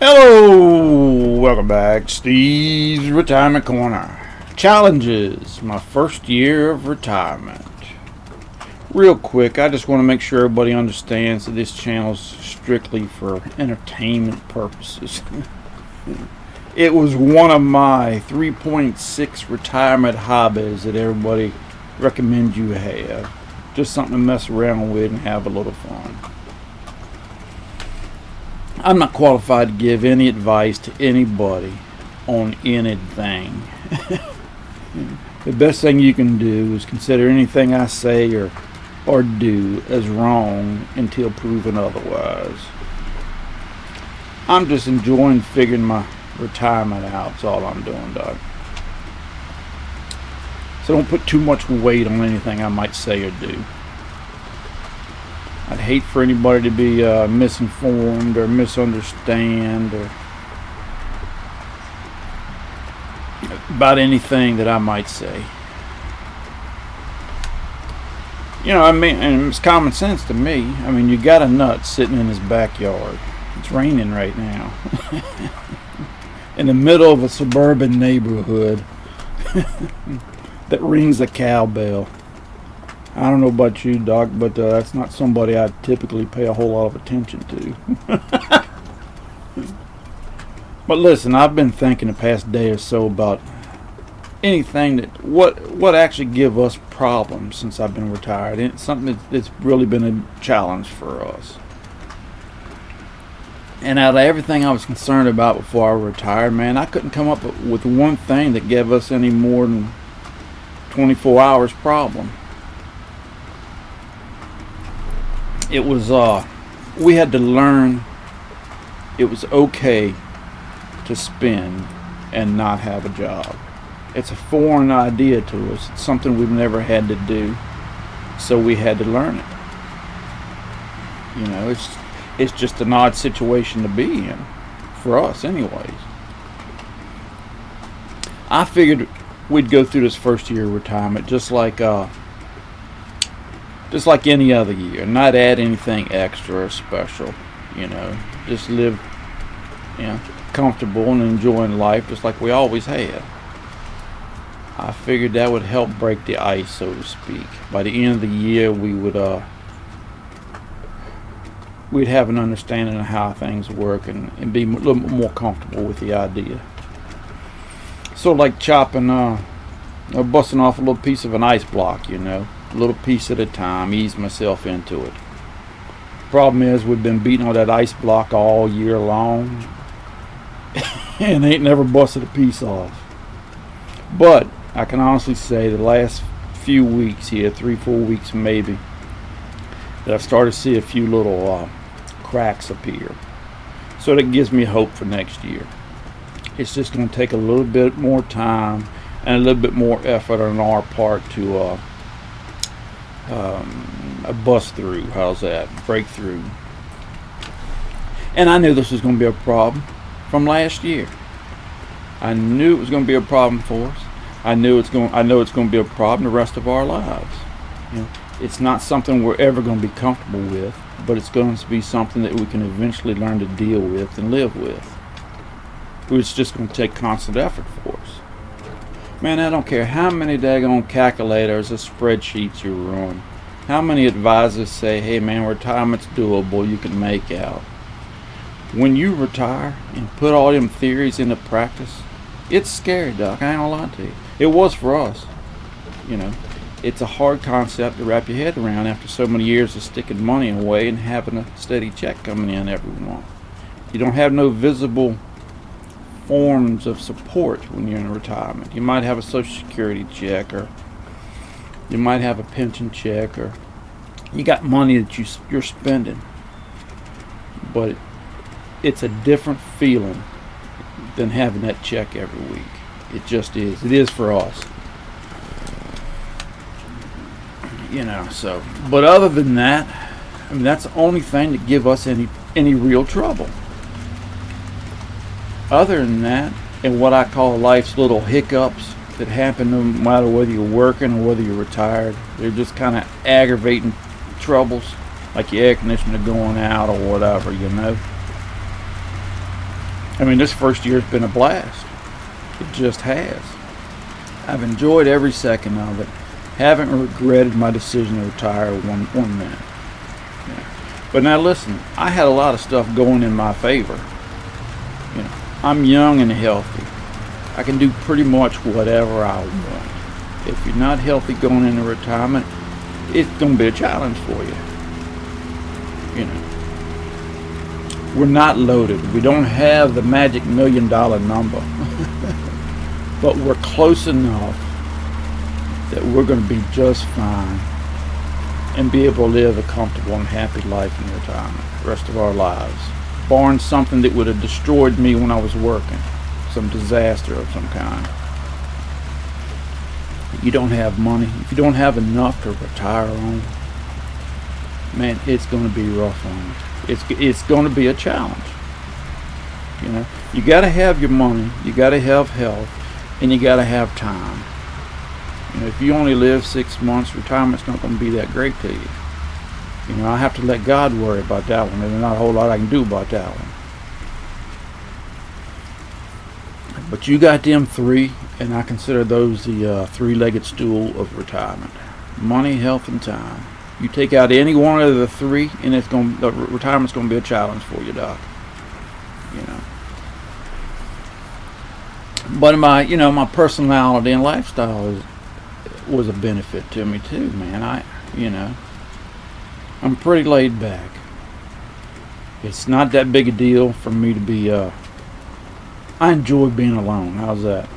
Hello, welcome back. Steve's Retirement Corner. Challenges, my first year of retirement. Real quick, I just want to make sure everybody understands that this channel is strictly for entertainment purposes. It was one of my 3.6 retirement hobbies that everybody recommends you have. Just something to mess around with and have a little fun. I'm not qualified to give any advice to anybody on anything. The best thing you can do is consider anything I say or do as wrong until proven otherwise. I'm just enjoying figuring my retirement out. That's all I'm doing, Doc. So don't put too much weight on anything I might say or do. I'd hate for anybody to be misinformed or misunderstand or about anything that I might say. You know, I mean, and it's common sense to me. I mean, you got a nut sitting in his backyard. It's raining right now. In the middle of a suburban neighborhood that rings a cowbell. I don't know about you, Doc, but that's not somebody I typically pay a whole lot of attention to. But listen, I've been thinking the past day or so about anything that what actually give us problems since I've been retired. And it's something that's really been a challenge for us. And out of everything I was concerned about before I retired, man, I couldn't come up with one thing that gave us any more than 24 hours problem. It was we had to learn it was okay to spend and not have a job. It's a foreign idea to us. It's something we've never had to do, so we had to learn it. You know, it's just an odd situation to be in for us anyways. I figured we'd go through this first year of retirement just like any other year, not add anything extra or special, you know, just live, you know, comfortable and enjoying life just like we always had. I figured that would help break the ice, so to speak. By the end of the year, we'd have an understanding of how things work and be a little bit more comfortable with the idea. Sort of like chopping, or busting off a little piece of an ice block, you know. A little piece at a time, ease myself into it. Problem is, we've been beating on that ice block all year long and ain't never busted a piece off. But I can honestly say the last few weeks here, 3-4 weeks maybe, that I've started to see a few little cracks appear. So that gives me hope for next year. It's just going to take a little bit more time and a little bit more effort on our part to a bust through. How's that? Breakthrough. And I knew this was going to be a problem from last year. I knew it was going to be a problem for us. I know it's going to be a problem the rest of our lives. You know, it's not something we're ever going to be comfortable with, but it's going to be something that we can eventually learn to deal with and live with. It's just going to take constant effort for us. Man, I don't care how many daggone calculators or spreadsheets you run. How many advisors say, hey man, retirement's doable, you can make out. When you retire and put all them theories into practice, it's scary, Doc. I ain't gonna lie to you. It was for us. You know, it's a hard concept to wrap your head around after so many years of sticking money away and having a steady check coming in every month. You don't have no visible forms of support when you're in retirement. You might have a Social Security check, or you might have a pension check, or you got money that you're spending, but it's a different feeling than having that check every week. It just is. It is for us. You know, so, but other than that, I mean, that's the only thing that give us any real trouble. Other than that, and what I call life's little hiccups that happen no matter whether you're working or whether you're retired, they're just kind of aggravating troubles, like your air conditioner going out or whatever, you know. I mean, this first year's been a blast. It just has. I've enjoyed every second of it. Haven't regretted my decision to retire one minute. Yeah. But now listen, I had a lot of stuff going in my favor. You know, I'm young and healthy. I can do pretty much whatever I want. If you're not healthy going into retirement, it's going to be a challenge for you. You know, we're not loaded. We don't have the magic $1 million number, but we're close enough that we're going to be just fine and be able to live a comfortable and happy life in retirement the rest of our lives, barring something that would have destroyed me when I was working, some disaster of some kind. You don't have money, if you don't have enough to retire on, man, it's going to be rough on you. It's going to be a challenge. You know, you got to have your money, you got to have health, and you got to have time. You know, if you only live 6 months, retirement's not going to be that great to you. You know, I have to let God worry about that one. There's not a whole lot I can do about that one. But you got them three, and I consider those the three-legged stool of retirement: money, health, and time. You take out any one of the three, and retirement's going to be a challenge for you, Doc. You know. But my personality and lifestyle was a benefit to me too, man. I'm pretty laid back. It's not that big a deal for me to be. I enjoy being alone. How's that?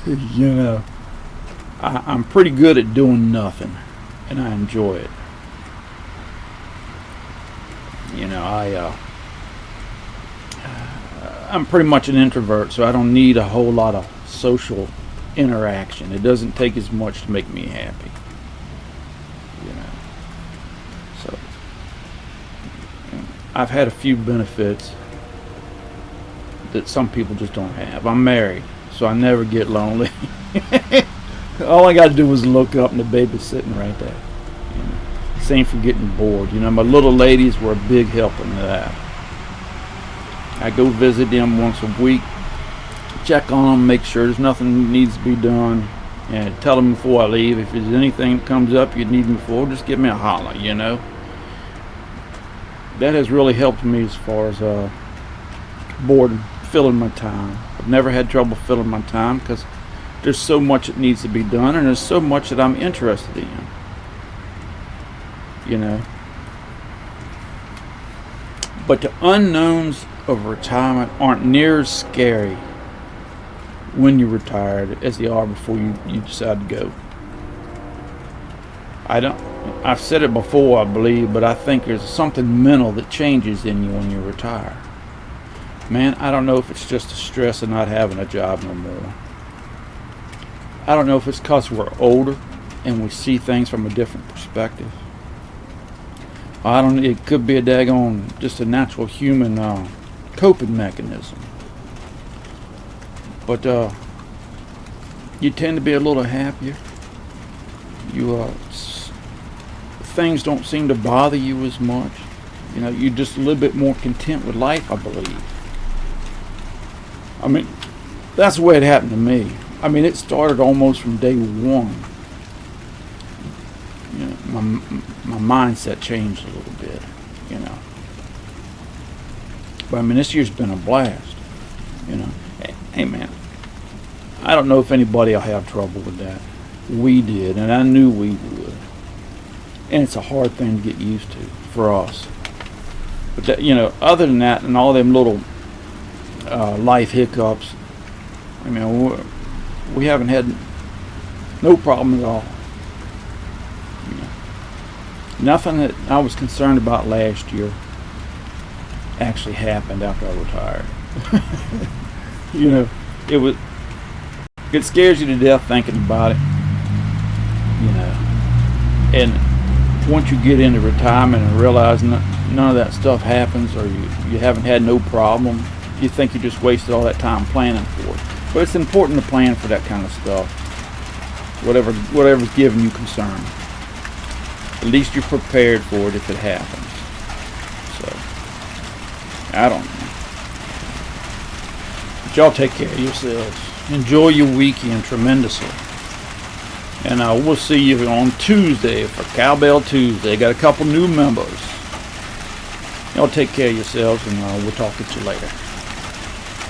You know, I'm pretty good at doing nothing, and I enjoy it. You know, I'm pretty much an introvert, so I don't need a whole lot of social interaction. It doesn't take as much to make me happy. You know, so I've had a few benefits that some people just don't have. I'm married, so I never get lonely. All I got to do is look up and the baby's sitting right there. You know, same for getting bored. You know, my little ladies were a big help in that. I go visit them once a week, check on them, make sure there's nothing needs to be done, and tell them before I leave, if there's anything that comes up you need me for, just give me a holler, you know. That has really helped me as far as boredom, filling my time. I've never had trouble filling my time because there's so much that needs to be done, and there's so much that I'm interested in. You know. But the unknowns of retirement aren't near as scary when you're retired as they are before you decide to go. I've said it before, I believe, but I think there's something mental that changes in you when you retire. Man, I don't know if it's just the stress of not having a job no more. I don't know if it's because we're older and we see things from a different perspective. It could be a daggone, just a natural human coping mechanism. But you tend to be a little happier. Things don't seem to bother you as much. You know, you're just a little bit more content with life, I believe. I mean, that's the way it happened to me. I mean, it started almost from day one. You know, my mindset changed a little bit, you know. But I mean, this year's been a blast, you know. Hey man, I don't know if anybody will have trouble with that. We did, and I knew we would. And it's a hard thing to get used to for us. But that, you know, other than that, and all them little life hiccups, I mean, we haven't had no problem at all. You know, nothing that I was concerned about last year actually happened after I retired. You know, it scares you to death thinking about it. You know, and once you get into retirement and realize none of that stuff happens, or you haven't had no problem, you think you just wasted all that time planning for it. But it's important to plan for that kind of stuff. Whatever's giving you concern. At least you're prepared for it if it happens. So I don't know. But y'all take care of yourselves. Enjoy your weekend tremendously. And we'll see you on Tuesday for Cowbell Tuesday. Got a couple new members. Y'all take care of yourselves, and we'll talk to you later.